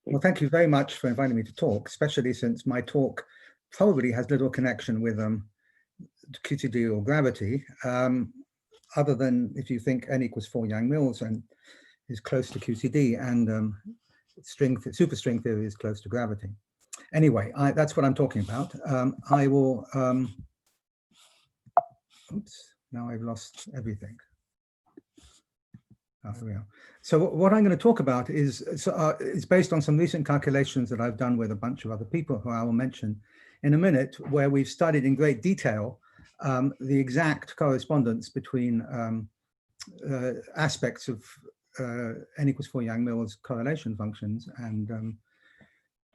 Well, thank you very much for inviting me to talk, especially since my talk probably has little connection with QTD or gravity, other than if you think n equals 4 Yang-Mills and is close to QTD, and superstring theory is close to gravity. Anyway, that's what I'm talking about. I will, oops, now I've lost everything. Oh, here we are. So what I'm going to talk about is based on some recent calculations that I've done with a bunch of other people who I will mention in a minute, where we've studied in great detail the exact correspondence between aspects of n equals 4 Yang-Mills correlation functions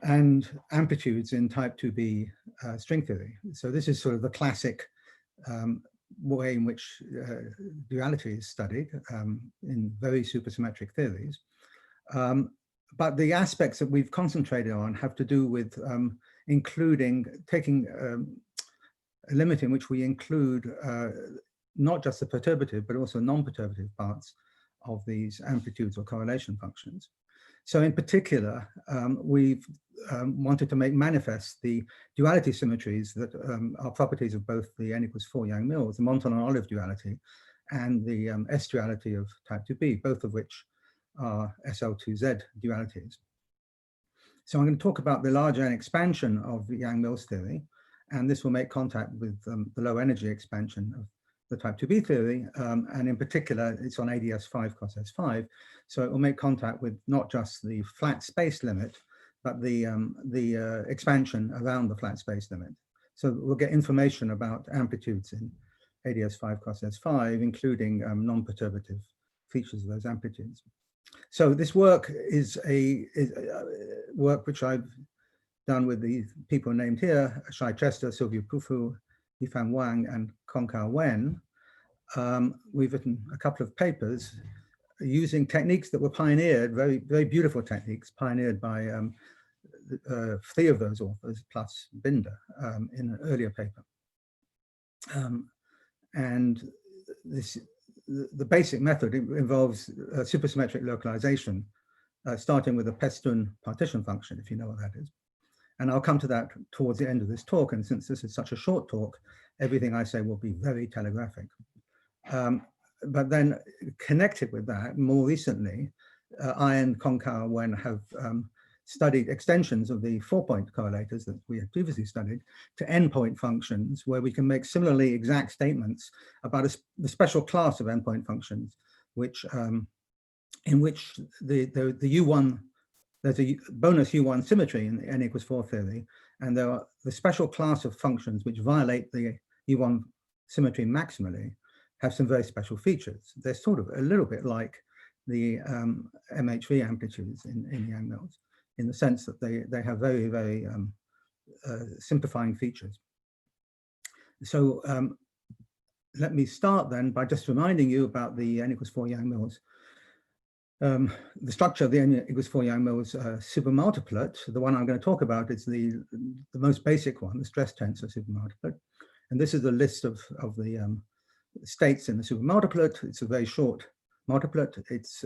and amplitudes in type 2b string theory. So this is sort of the classic way in which duality is studied in very supersymmetric theories. But the aspects that we've concentrated on have to do with taking a limit in which we include not just the perturbative, but also non-perturbative parts of these amplitudes or correlation functions. So in particular, we've wanted to make manifest the duality symmetries that are properties of both the n equals 4 Yang-Mills, the Monton-Olive duality, and the S duality of type 2b, both of which are SL2Z dualities. So I'm going to talk about the large N expansion of the Yang-Mills theory, and this will make contact with the low energy expansion of the type 2b theory, and in particular, it's on ADS5 cross S5, so it will make contact with not just the flat space limit, but the expansion around the flat space limit. So we'll get information about amplitudes in ADS5 cross S5, including non-perturbative features of those amplitudes. So this work is a work which I've done with the people named here, Shai Chester, Sylvia Pufu, Yifan Wang, and Konkao Wen. We've written a couple of papers using techniques that were pioneered, very, very beautiful techniques, pioneered by 3 of those authors, plus Binder, in an earlier paper. And the basic method involves supersymmetric localization, starting with a Pestun partition function, if you know what that is. And I'll come to that towards the end of this talk. And since this is such a short talk, everything I say will be very telegraphic. But then connected with that, more recently, I and Konkao Wen have studied extensions of the 4-point correlators that we had previously studied to n-point functions, where we can make similarly exact statements about the special class of n-point functions, which in which the U1, there's a bonus U1 symmetry in the n equals 4 theory, and there are the special class of functions which violate the U1 symmetry maximally have some very special features. They're sort of a little bit like the MHV amplitudes in Yang-Mills, in the sense that they have very, very simplifying features. So let me start then by just reminding you about the n equals 4 Yang-Mills. The structure of the n equals 4 Yang-Mills supermultiplet. The one I'm going to talk about is the most basic one, the stress tensor supermultiplet. And this is the list of the states in the supermultiplet. It's a very short multiplet. It's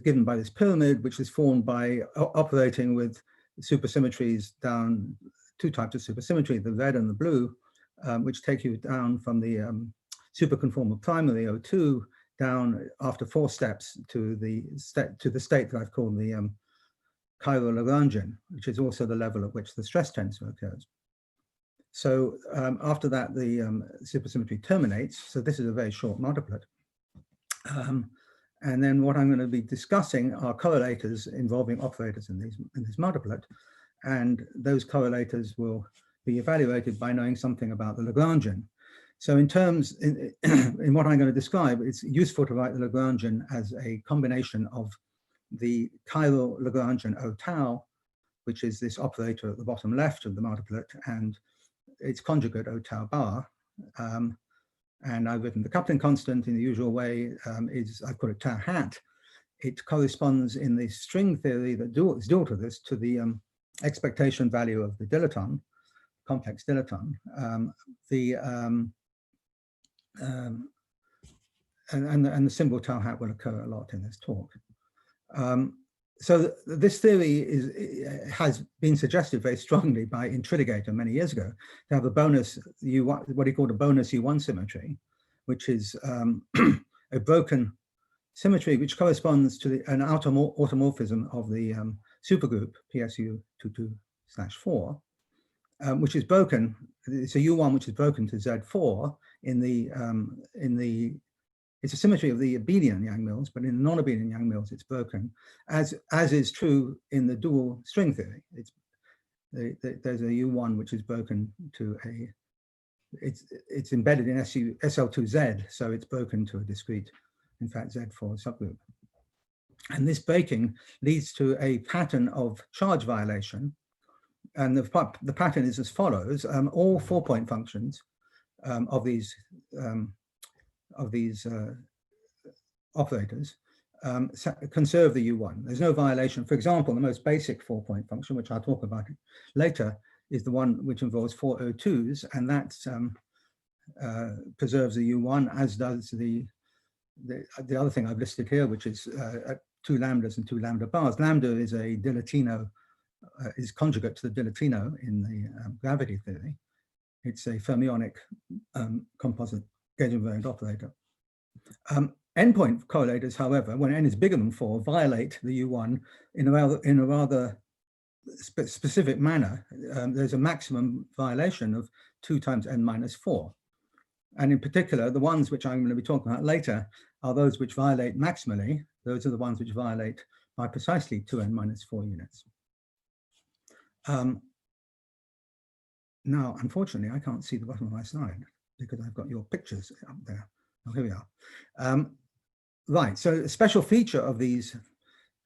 given by this pyramid, which is formed by operating with supersymmetries down 2 types of supersymmetry, the red and the blue, which take you down from the superconformal primary O2 down after 4 steps to the state that I've called the chiral Lagrangian, which is also the level at which the stress tensor occurs. So after that, the supersymmetry terminates. So this is a very short multiplet. And then what I'm going to be discussing are correlators involving operators in this multiplet. And those correlators will be evaluated by knowing something about the Lagrangian. So in what I'm going to describe, it's useful to write the Lagrangian as a combination of the chiral Lagrangian O tau, which is this operator at the bottom left of the multiplet, and its conjugate O tau bar. And I've written the coupling constant in the usual way, I call it tau hat. It corresponds in the string theory that is dual to this to the expectation value of the dilaton, complex dilaton. And the symbol tau hat will occur a lot in this talk. So this theory has been suggested very strongly by Intridigator many years ago to have a bonus U1, what he called a bonus U1 symmetry, which is a broken symmetry which corresponds to an automorphism of the supergroup PSU22/4, which is broken. It's a U1 which is broken to Z4 in the it's a symmetry of the abelian Yang-Mills, but in the non-abelian Yang-Mills, it's broken, as is true in the dual string theory. There's a U1 which is broken to a, it's embedded in SL2Z, so it's broken to a discrete, in fact, Z4 subgroup. And this breaking leads to a pattern of charge violation. And the pattern is as follows: all 4-point functions of these operators conserve the U1. There's no violation. For example, the most basic 4-point function, which I'll talk about later, is the one which involves 4 O2s, and that preserves the U1, as does the other thing I've listed here, which is 2 lambdas and 2 lambda bars. Lambda is a dilatino, is conjugate to the dilatino in the gravity theory. It's a fermionic composite gauge invariant operator. Endpoint correlators, however, when n is bigger than 4, violate the U1 in a rather specific manner. There's a maximum violation of 2 times n minus 4. And in particular, the ones which I'm going to be talking about later are those which violate maximally. Those are the ones which violate by precisely 2n minus 4 units. Now, unfortunately, I can't see the bottom of my slide because I've got your pictures up there. Oh, here we are. Right, so a special feature of these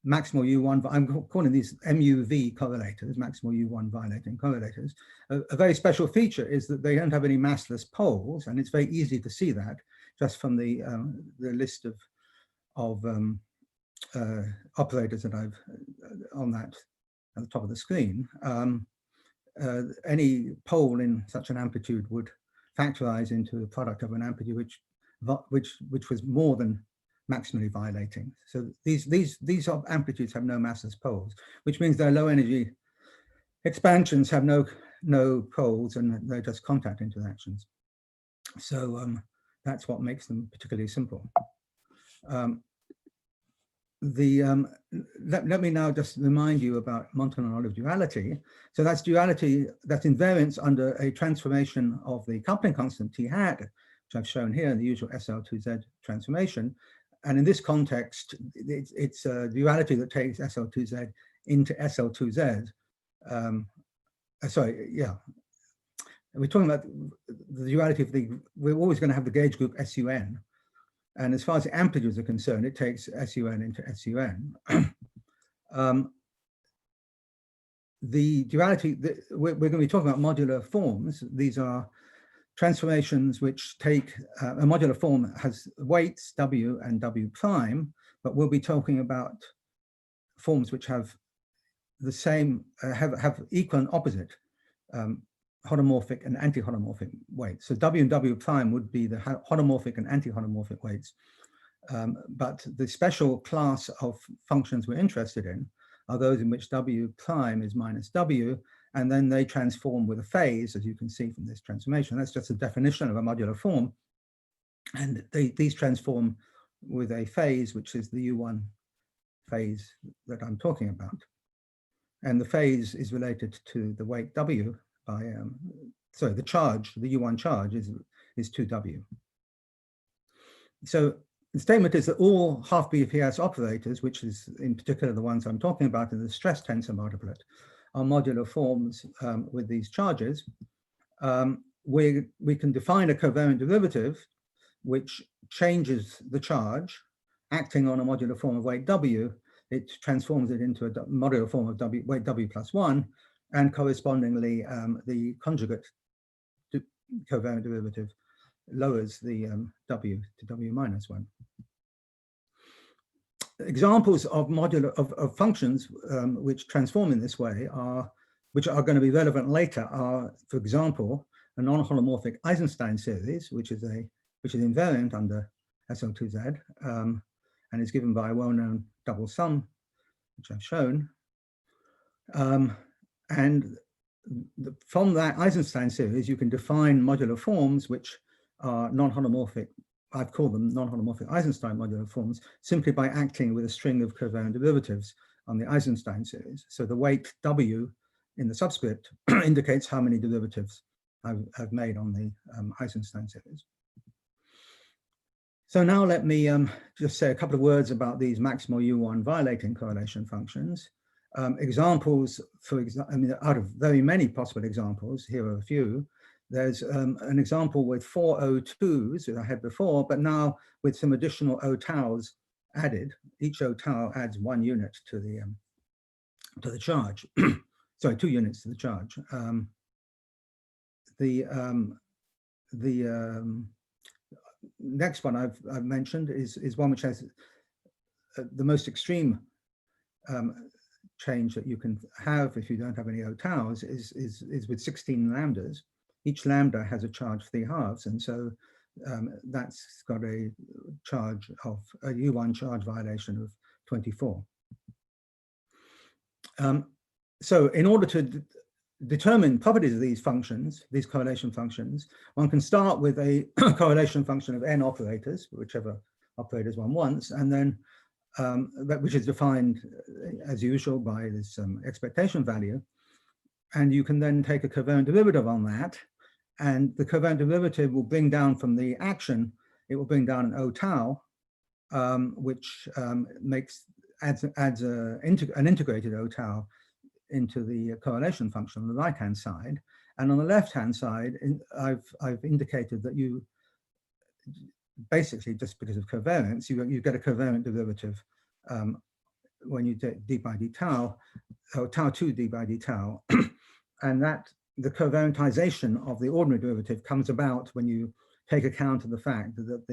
maximal U1, I'm calling these MUV correlators, maximal U1 violating correlators. A very special feature is that they don't have any massless poles, and it's very easy to see that just from the list of operators that I've on that at the top of the screen. Any pole in such an amplitude would factorize into the product of an amplitude which was more than maximally violating. So these amplitudes have no massless poles, which means their low energy expansions have no poles, and they're just contact interactions. So that's what makes them particularly simple. Let me now just remind you about Montagnard duality. So that's duality, that's invariance under a transformation of the coupling constant T hat, which I've shown here in the usual SL2Z transformation. And in this context, it's a duality that takes SL2Z into SL2Z. Sorry, yeah. We're talking about the duality of we're always going to have the gauge group SUN. And as far as the amplitudes are concerned, it takes SUN into SUN. The duality, we're going to be talking about modular forms. These are transformations which take, a modular form has weights W and W prime, but we'll be talking about forms which have the same, have equal and opposite hodomorphic and anti-hodomorphic weights. So W and W prime would be the hodomorphic and anti-hodomorphic weights. But the special class of functions we're interested in are those in which W prime is minus W, and then they transform with a phase, as you can see from this transformation. That's just a definition of a modular form. And these transform with a phase, which is the U1 phase that I'm talking about. And the phase is related to the weight W by, sorry, the charge, the U1 charge is 2W. So the statement is that all half BPS operators, which is in particular the ones I'm talking about in the stress tensor multiplet, are modular forms with these charges. We can define a covariant derivative which changes the charge acting on a modular form of weight W. It transforms it into a modular form of weight W plus 1, and correspondingly the conjugate covariant derivative lowers the W to W minus 1. Examples of modular of functions which transform in this way which are going to be relevant later are, for example, a non-holomorphic Eisenstein series, which is invariant under SL2Z and is given by a well-known double sum which I've shown. And from that Eisenstein series, you can define modular forms which are non-holomorphic. I've called them non-holomorphic Eisenstein modular forms simply by acting with a string of covariant derivatives on the Eisenstein series. So the weight W in the subscript indicates how many derivatives I've made on the Eisenstein series. So now let me just say a couple of words about these maximal U1 violating correlation functions. Examples, I mean, out of very many possible examples, here are a few. There's an example with 4 O2s that I had before, but now with some additional O taus added. Each O tau adds 1 unit to the charge. Sorry, 2 units to the charge. Next one I've mentioned is one which has the most extreme change that you can have if you don't have any O taus is with 16 lambdas. Each lambda has a charge 3/2, and so that's got a charge of a U1 charge violation of 24. So in order to determine properties of these functions, these correlation functions, one can start with a correlation function of n operators, whichever operators one wants, and then which is defined as usual by this expectation value. And you can then take a covariant derivative on that, and the covariant derivative will bring down from the action, it will bring down an O tau, which adds an integrated O tau into the correlation function on the right-hand side. And on the left-hand side, I've indicated that you basically, just because of covariance, you get a covariant derivative when you take d by d tau, or tau2 d by d tau, and that the covariantization of the ordinary derivative comes about when you take account of the fact that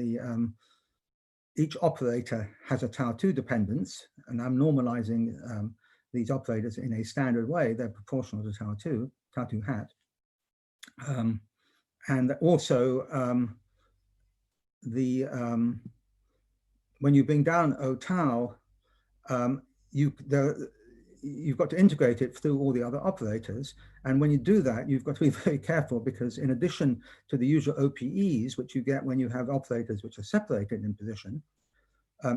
each operator has a tau2 dependence, and I'm normalizing these operators in a standard way. They're proportional to tau2 hat. And also when you bring down O tau, you've got to integrate it through all the other operators. And when you do that, you've got to be very careful, because in addition to the usual OPEs, which you get when you have operators which are separated in position,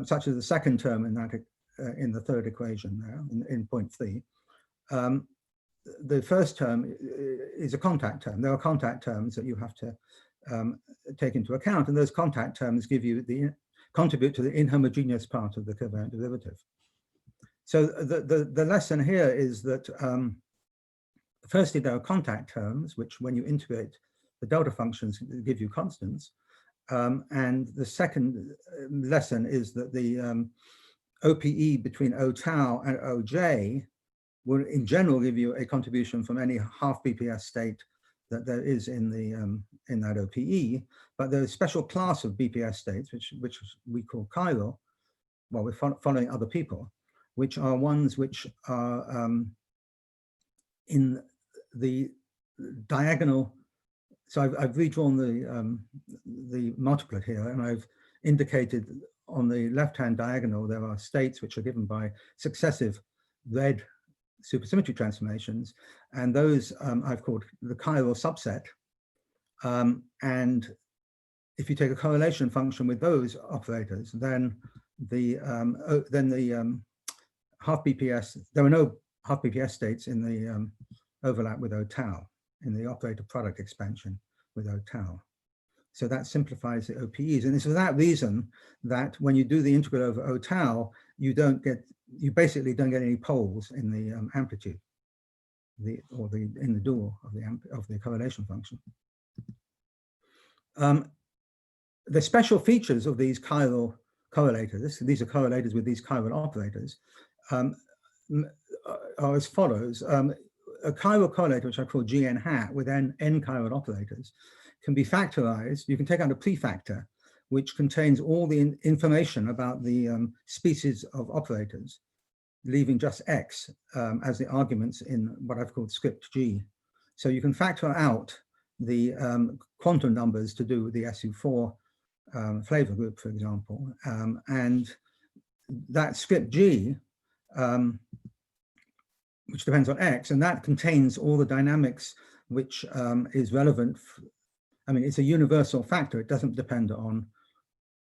such as the second term in that in the third equation there in point 3, the first term is a contact term. There are contact terms that you have to take into account, and those contact terms contribute to the inhomogeneous part of the covariant derivative. So the lesson here is that firstly, there are contact terms, which when you integrate the delta functions give you constants. And the second lesson is that the OPE between O tau and OJ will in general give you a contribution from any half BPS state that there is in that OPE, but there's a special class of BPS states, which we call chiral, well, we're following other people, which are ones which are in the diagonal. So I've redrawn the multiplet here, and I've indicated on the left-hand diagonal there are states which are given by successive red supersymmetry transformations, and those I've called the chiral subset. And if you take a correlation function with those operators, then the half BPS, there are no half BPS states in the overlap with O tau, in the operator product expansion with O tau. So that simplifies the OPEs. And it's for that reason that when you do the integral over O tau, you basically don't get any poles in the amplitude, in the dual of the correlation function. The special features of these chiral correlators, these are correlators with these chiral operators, are as follows. A chiral correlator, which I call GN hat, with n chiral operators, can be factorized. You can take out a prefactor, which contains all the information about the species of operators, leaving just X as the arguments in what I've called script G. So you can factor out the quantum numbers to do with the SU4 flavor group, for example. And that script G which depends on X, and that contains all the dynamics which is relevant. I mean, it's a universal factor. It doesn't depend on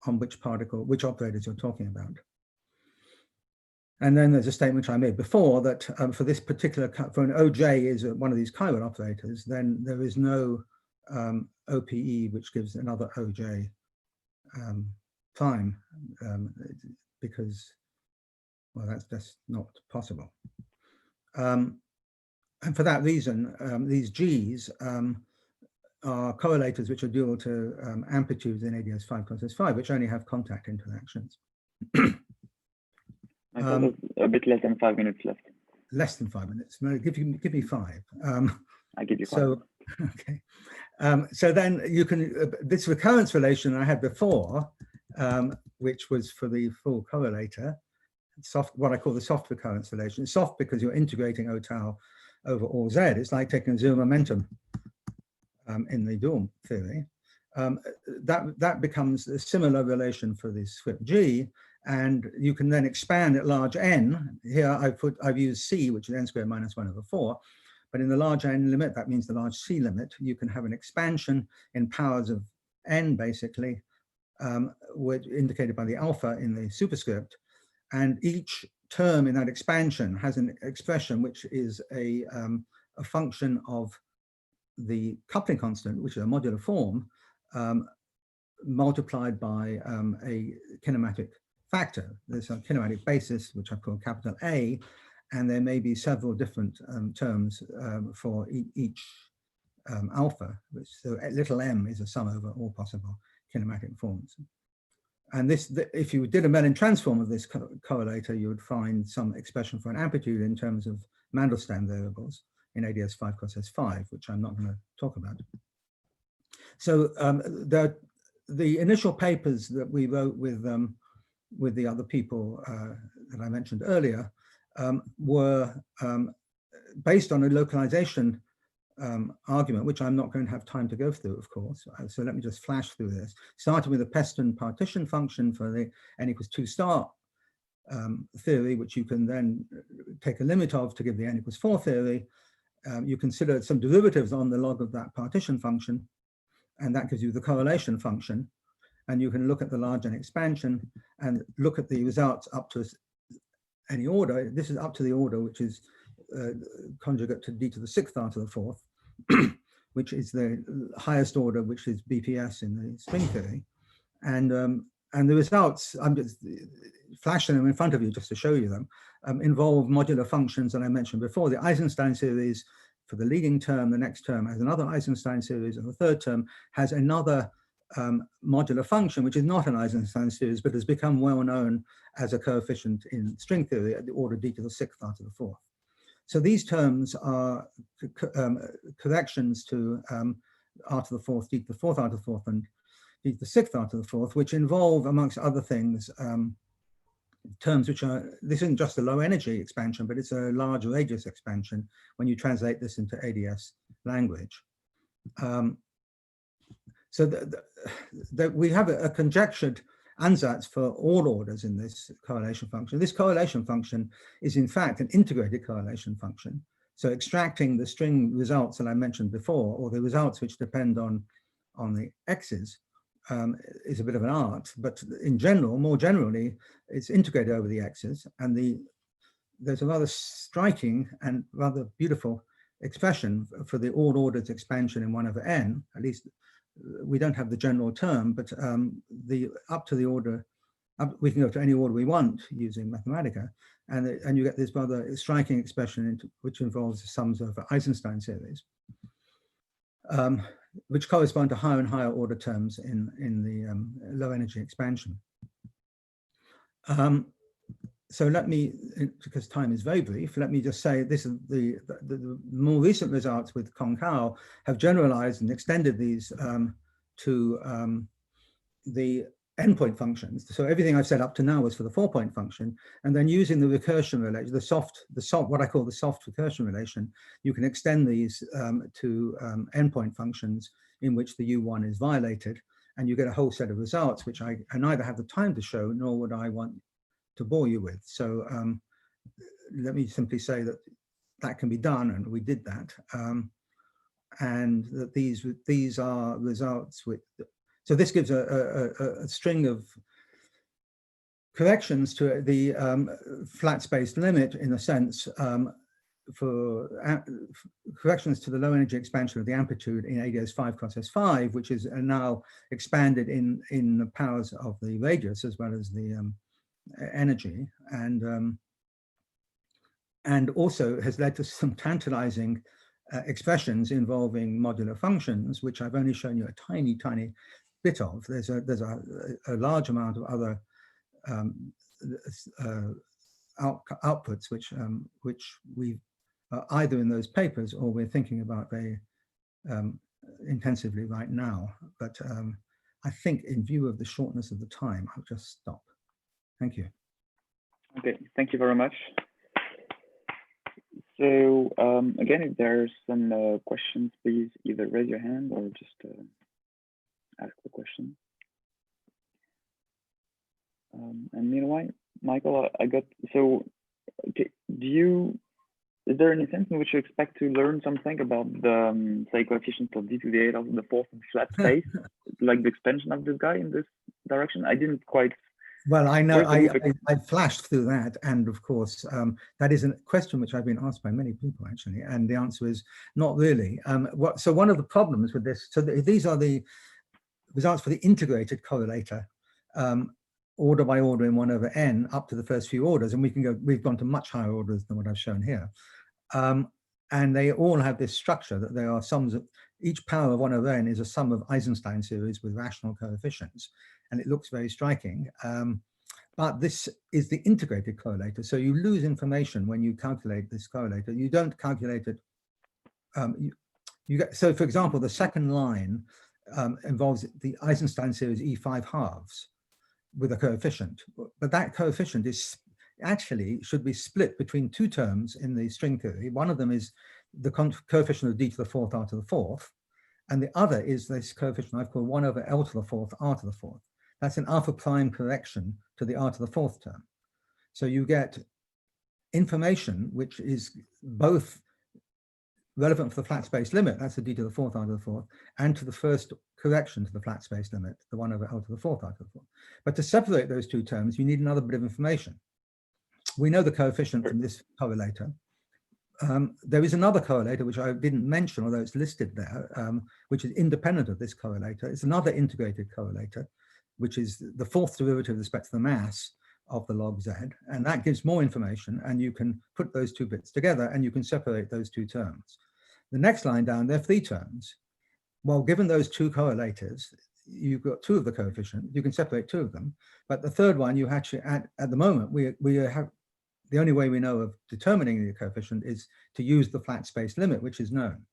which particle, which operators you're talking about. And then there's a statement I made before that for this particular, for an OJ is one of these chiral operators, then there is no OPE which gives another OJ prime, because, well, that's just not possible. And for that reason, these G's are correlators which are dual to amplitudes in ADS 5 cos 5, which only have contact interactions. I thought it was a bit less than 5 minutes left. Less than 5 minutes. No, give me 5. I give you 5. So, okay. So then you can, this recurrence relation I had before, which was for the full correlator, soft, what I call the soft recurrence relation. It's soft because you're integrating O tau over all Z. It's like taking zero momentum in the dual theory. That becomes a similar relation for the script G, and you can then expand at large N. Here I've used C, which is n squared minus 1/4. But in the large N limit, that means the large C limit, you can have an expansion in powers of N, basically, which indicated by the alpha in the superscript. And each term in that expansion has an expression which is a function of the coupling constant, which is a modular form, multiplied by a kinematic factor. There's a kinematic basis, which I call capital A, and there may be several different terms for each alpha, which so little m is a sum over all possible kinematic forms. And this, if you did a Mellin transform of this correlator, you would find some expression for an amplitude in terms of Mandelstam variables in ADS 5 cos S5, which I'm not going to talk about. So the initial papers that we wrote with the other people that I mentioned earlier were based on a localization argument, which I'm not going to have time to go through, of course. So let me just flash through this. Starting with a Peston partition function for the n equals 2 star theory, which you can then take a limit of to give the n equals 4 theory. You consider some derivatives on the log of that partition function, and that gives you the correlation function. And you can look at the large N expansion and look at the results up to any order. This is up to the order, which is conjugate to d to the 6th r to the 4th, which is the highest order, which is BPS in the string theory. And the results, I'm just flashing them in front of you just to show you them, involve modular functions that I mentioned before. The Eisenstein series for the leading term, the next term has another Eisenstein series, and the third term has another modular function, which is not an Eisenstein series, but has become well known as a coefficient in string theory at the order d to the 6th r to the 4th. So these terms are corrections to r to the 4th, d to the 4th r to the 4th, and d to the 6th r to the 4th, which involve, amongst other things, terms which are, this isn't just a low energy expansion, but it's a large radius expansion when you translate this into ADS language. So we have a conjectured ansatz for all orders in this correlation function. This correlation function is in fact an integrated correlation function. So extracting the string results that I mentioned before, or the results which depend on the x's, is a bit of an art, but in general, more generally, it's integrated over the x's, and there's a rather striking and rather beautiful expression for the all orders expansion in 1 over n. At least we don't have the general term, but up to the order, we can go to any order we want using Mathematica, and you get this rather striking expression which involves the sums over Eisenstein series, which correspond to higher and higher order terms in the low energy expansion. So let me, because time is very brief, let me just say this is the more recent results with Kong-Kao have generalized and extended these to the endpoint functions. So everything I've said up to now was for the 4-point function, and then using the recursion relation, the soft, what I call the soft recursion relation, you can extend these to endpoint functions in which the U1 is violated, and you get a whole set of results which I neither have the time to show nor would I want to bore you with. So let me simply say that that can be done, and we did that, and that these are results with. So this gives a string of corrections to the flat space limit, in a sense, for corrections to the low energy expansion of the amplitude in ADS 5 cross S5, which is now expanded in the powers of the radius as well as the energy, and also has led to some tantalizing expressions involving modular functions, which I've only shown you a tiny bit of. There's a large amount of other outputs which we either in those papers or we're thinking about very intensively right now. But I think in view of the shortness of the time, I'll just stop. Thank you. Okay, thank you very much. So again, if there's some questions, please either raise your hand or just ask the question. And meanwhile, Michael, is there any sense in which you expect to learn something about the say coefficients of d to the 8 of the 4th flat space, like the expansion of this guy in this direction? I didn't quite. Well, I know I flashed through that, and of course that is a question which I've been asked by many people actually, and the answer is not really. So one of the problems with this, so these are the results for the integrated correlator, order by order in 1 over n up to the first few orders, and we've gone to much higher orders than what I've shown here, and they all have this structure that they are sums of each power of 1 over n is a sum of Eisenstein series with rational coefficients, and it looks very striking. But this is the integrated correlator, so you lose information when you calculate this correlator. You don't calculate it. So, for example, the second line involves the Eisenstein series E5 halves with a coefficient, but that coefficient is actually should be split between 2 terms in the string theory. One of them is the coefficient of d to the 4th r to the 4th, and the other is this coefficient I've called 1 over L to the 4th r to the 4th. That's an alpha prime correction to the r to the 4th term. So you get information which is both relevant for the flat space limit, that's the d to the 4th r to the 4th, and to the first correction to the flat space limit, the 1 over L to the 4th r to the 4th. But to separate those 2 terms, you need another bit of information. We know the coefficient from this correlator. There is another correlator which I didn't mention, although it's listed there, which is independent of this correlator. It's another integrated correlator, which is the 4th derivative with respect to the mass of the log z, and that gives more information, and you can put those 2 bits together and you can separate those 2 terms. The next line down, there are 3 terms. Well, given those 2 correlators, you've got 2 of the coefficient, you can separate 2 of them, but the third one you actually, at the moment, we have, the only way we know of determining the coefficient is to use the flat space limit, which is known.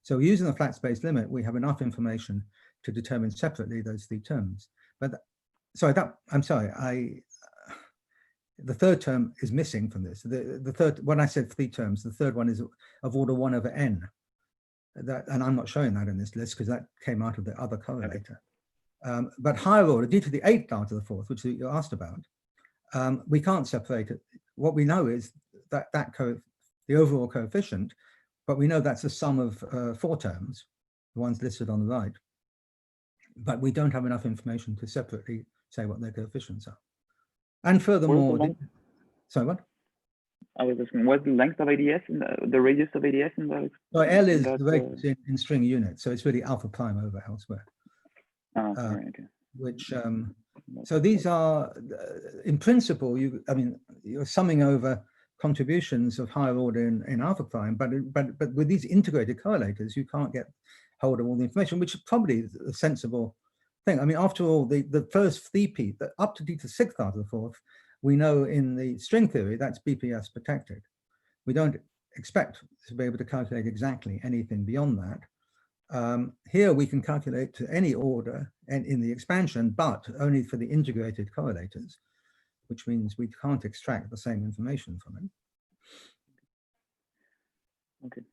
So using the flat space limit, we have enough information to determine separately those 3 terms. But sorry, I'm sorry, the third term is missing from this. The third, when I said 3 terms, the third one is of order 1 over n. And I'm not showing that in this list because that came out of the other correlator. But higher order, d to the 8th r to the 4th, which you asked about, we can't separate it. What we know is that the overall coefficient, but we know that's the sum of 4 terms, the ones listed on the right. But we don't have enough information to separately say what their coefficients are. And furthermore, sorry, what? I was asking, what's the length of ADS in the radius of ADS in the? So L is the radius in string units, so it's really alpha prime over L squared. Right, okay. Which so these are, in principle, I mean, you're summing over contributions of higher order in alpha prime, but with these integrated correlators, you can't get hold of all the information, which is probably a sensible thing. I mean, after all, the first 3p, up to d to the 6th r to the 4th, we know in the string theory that's BPS protected. We don't expect to be able to calculate exactly anything beyond that. Here we can calculate to any order in the expansion, but only for the integrated correlators, which means we can't extract the same information from it. Okay.